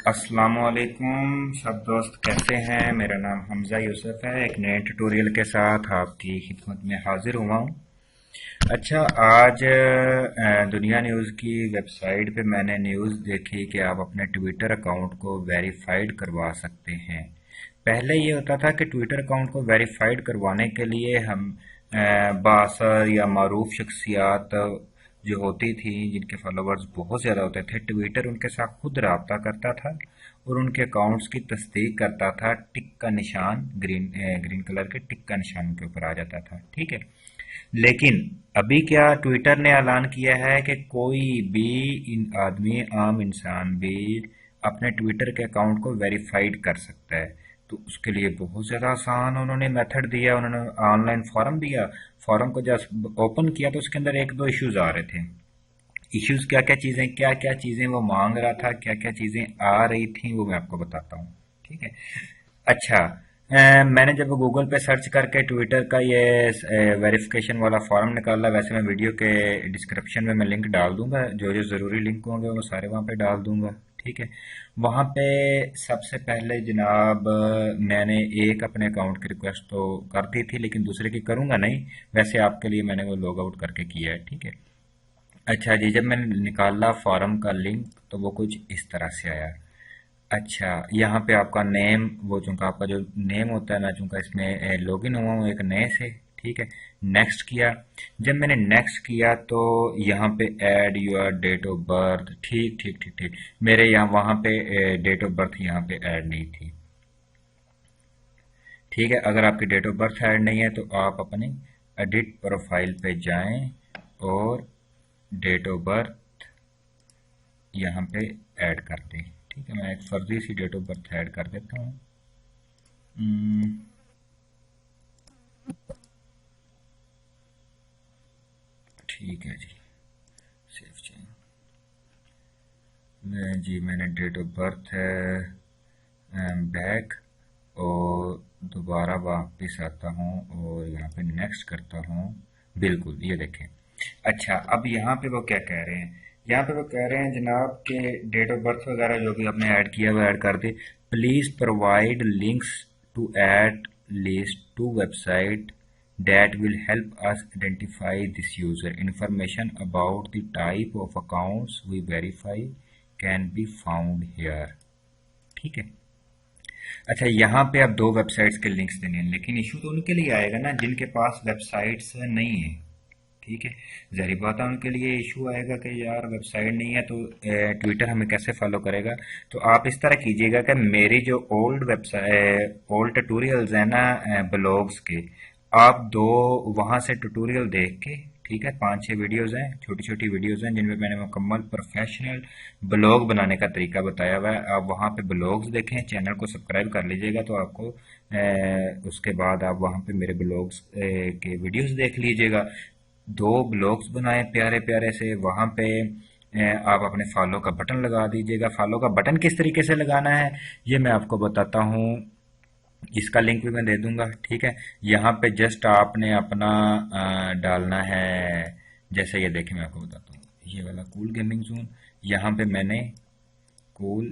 अस्सलामुअलैकुम सब दोस्त कैसे हैं। मेरा नाम हमजा यूसुफ है। एक नए ट्यूटोरियल के साथ आपकी खिदमत में हाजिर हुआ हूँ। अच्छा, आज दुनिया न्यूज़ की वेबसाइट पे मैंने न्यूज़ देखी कि आप अपने ट्विटर अकाउंट को वेरीफाइड करवा सकते हैं। पहले ये होता था कि ट्विटर अकाउंट को वेरीफाइड करवाने के लिए हम बासर या मारूफ शख्सियात जो होती थी, जिनके फॉलोवर्स बहुत ज़्यादा होते थे, ट्विटर उनके साथ खुद रब्ता करता था और उनके अकाउंट्स की तस्दीक करता था। टिक का निशान, ग्रीन कलर के टिक का निशान उनके ऊपर आ जाता था। ठीक है, लेकिन अभी क्या ट्विटर ने ऐलान किया है कि कोई भी आदमी, आम इंसान भी अपने ट्विटर के अकाउंट को वेरीफाइड कर सकता है। तो उसके लिए बहुत ज़्यादा आसान उन्होंने मेथड दिया। उन्होंने ऑनलाइन फॉर्म दिया। फॉर्म को जब ओपन किया तो उसके अंदर एक दो इश्यूज आ रहे थे। इश्यूज क्या क्या चीज़ें वो मांग रहा था, क्या क्या चीज़ें आ रही थी, वो मैं आपको बताता हूँ। ठीक है। अच्छा, मैंने जब गूगल पे सर्च करके ट्विटर का ये वेरिफिकेशन वाला फॉर्म निकाला, वैसे मैं वीडियो के डिस्क्रिप्शन में मैं लिंक डाल दूंगा, जो जो ज़रूरी लिंक होंगे वो सारे वहाँ पे डाल दूंगा। ठीक है। वहाँ पे सबसे पहले जनाब मैंने एक अपने अकाउंट की रिक्वेस्ट तो कर दी थी, लेकिन दूसरे की करूँगा नहीं। वैसे आपके लिए मैंने वो लॉग आउट करके किया है। ठीक है। अच्छा जी, जब मैंने निकाला फॉर्म का लिंक तो वो कुछ इस तरह से आया। अच्छा, यहाँ पे आपका नेम, वो चूंकि आपका जो नेम होता है, मैं चूंकि इसमें लॉगिन हुआ हूँ एक नए से। ठीक है। नेक्स्ट किया। जब मैंने नेक्स्ट किया तो यहाँ पे add your date of birth. ठीक ठीक ठीक ठीक, मेरे यहाँ वहाँ पे डेट ऑफ बर्थ यहाँ पे ऐड नहीं थी। ठीक है, अगर आपकी डेट ऑफ बर्थ ऐड नहीं है तो आप अपने एडिट प्रोफाइल पे जाएं और डेट ऑफ बर्थ यहाँ पे ऐड कर दें। ठीक है, मैं एक फर्जी सी डेट ऑफ बर्थ ऐड कर देता हूँ। हम्म, ठीक है जी। सेव चेंज जी, मैंने डेट ऑफ बर्थ है बैक, और दोबारा वापस आता हूँ और यहाँ पे नेक्स्ट करता हूँ। बिल्कुल, ये देखें। अच्छा, अब यहाँ पे वो क्या कह रहे हैं। यहाँ पे वो कह रहे हैं जनाब के डेट ऑफ बर्थ वगैरह जो भी आपने ऐड किया वो ऐड कर दे। Please provide links to add list to website that will help us identify this user. Information about the type of accounts we verify can be found here. ठीक है। अच्छा, यहाँ पे आप दो वेबसाइट्स के लिंक्स देने हैं, लेकिन इशू तो उनके लिए आएगा ना जिनके पास वेबसाइट्स नहीं है। ठीक है। ज़ाहिर बात है उनके लिए इशू आएगा कि यार वेबसाइट नहीं है तो ट्विटर हमें कैसे फॉलो करेगा। तो आप इस तरह कीजिएगा कि मेरी जो ओल्ड वेबसाइट, ओल्ड ट्यूटोरियल्स हैं ना ब्लॉग्स के, आप दो वहाँ से ट्यूटोरियल देख के, ठीक है, 5-6 वीडियोस हैं, छोटी छोटी वीडियोस हैं जिनमें मैंने मुकम्मल प्रोफेशनल ब्लॉग बनाने का तरीका बताया हुआ है। आप वहाँ पे ब्लॉग्स देखें, चैनल को सब्सक्राइब कर लीजिएगा तो आपको उसके बाद आप वहाँ पे मेरे ब्लॉग्स के वीडियोस देख लीजिएगा। दो ब्लॉग्स बनाए प्यारे प्यारे से, वहाँ पे आप अपने फॉलो का बटन लगा दीजिएगा। फॉलो का बटन किस तरीके से लगाना है ये मैं आपको बताता हूँ, इसका लिंक भी मैं दे दूंगा। ठीक है। यहाँ पे जस्ट आपने अपना डालना है। जैसे ये देखें, मैं आपको बताता हूँ, ये वाला कूल गेमिंग जोन, यहाँ पे मैंने कूल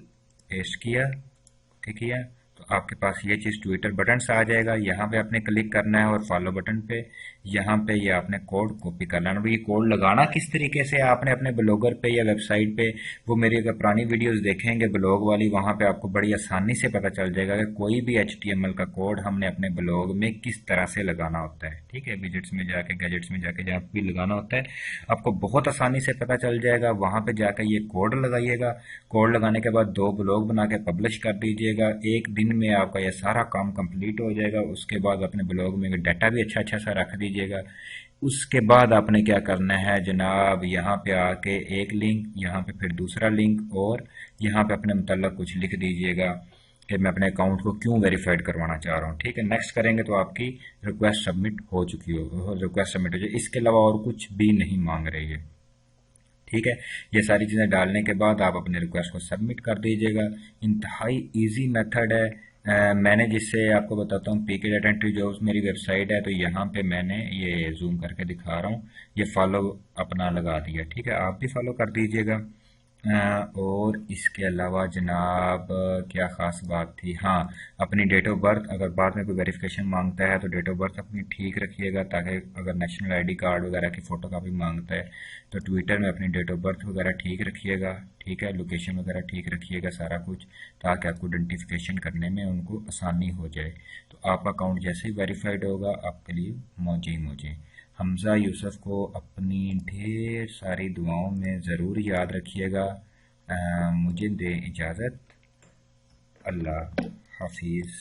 पेस्ट किया, ओके किया, तो आपके पास ये चीज़ ट्विटर बटन से आ जाएगा। यहाँ पे आपने क्लिक करना है और फॉलो बटन पे, यहाँ पे ये आपने कोड कॉपी करना है। ये कोड लगाना किस तरीके से आपने अपने ब्लॉगर पे या वेबसाइट पे, वो मेरी अगर पुरानी वीडियोस देखेंगे ब्लॉग वाली, वहाँ पे आपको बड़ी आसानी से पता चल जाएगा कि कोई भी HTML का कोड हमने अपने ब्लॉग में किस तरह से लगाना होता है। ठीक है, विजिट्स में जाके, गैजेट्स में जाके जहाँ भी लगाना होता है आपको बहुत आसानी से पता चल जाएगा। वहाँ पे जाकर ये कोड लगाइएगा। कोड लगाने के बाद दो ब्लॉग बना के पब्लिश कर दीजिएगा। एक दिन में आपका ये सारा काम कंप्लीट हो जाएगा। उसके बाद अपने ब्लॉग में डाटा भी अच्छा अच्छा सा रख दीजिएगा। उसके बाद आपने क्या करना है जनाब, यहाँ पे आके एक लिंक, यहाँ पे फिर दूसरा लिंक, और यहाँ पे अपने मतलब कुछ लिख दीजिएगा कि मैं अपने अकाउंट को क्यों वेरीफाइड करवाना चाह रहा हूँ। ठीक है, नेक्स्ट करेंगे तो आपकी रिक्वेस्ट सबमिट हो चुकी हो, रिक्वेस्ट सबमिट हो जाए। इसके अलावा और कुछ भी नहीं मांग रही है। ठीक है, ये सारी चीज़ें डालने के बाद आप अपने रिक्वेस्ट को सबमिट कर दीजिएगा। इंतहाई इजी मेथड है। मैंने जिससे आपको बताता हूँ, पीके डेटा एंट्री जॉब्स मेरी वेबसाइट है, तो यहाँ पे मैंने ये जूम करके दिखा रहा हूँ, ये फॉलो अपना लगा दिया। ठीक है, आप भी फॉलो कर दीजिएगा। और इसके अलावा जनाब क्या ख़ास बात थी, हाँ, अपनी डेट ऑफ बर्थ अगर बाद में कोई वेरिफिकेशन मांगता है तो डेट ऑफ बर्थ अपनी ठीक रखिएगा, ताकि अगर नेशनल आईडी कार्ड वगैरह की फ़ोटो कापी मांगता है तो ट्विटर में अपनी डेट ऑफ बर्थ वगैरह ठीक रखिएगा, ठीक है, लोकेशन वगैरह ठीक रखिएगा सारा कुछ, ताकि आपको आइडेंटिफिकेशन करने में उनको आसानी हो जाए। तो आपका अकाउंट जैसे ही वेरीफाइड होगा आपके लिए मौजे ही मौजे। हमज़ा यूसुफ को अपनी ढेर सारी दुआओं में ज़रूर याद रखिएगा। मुझे दें इजाज़त। अल्लाह हाफिज़।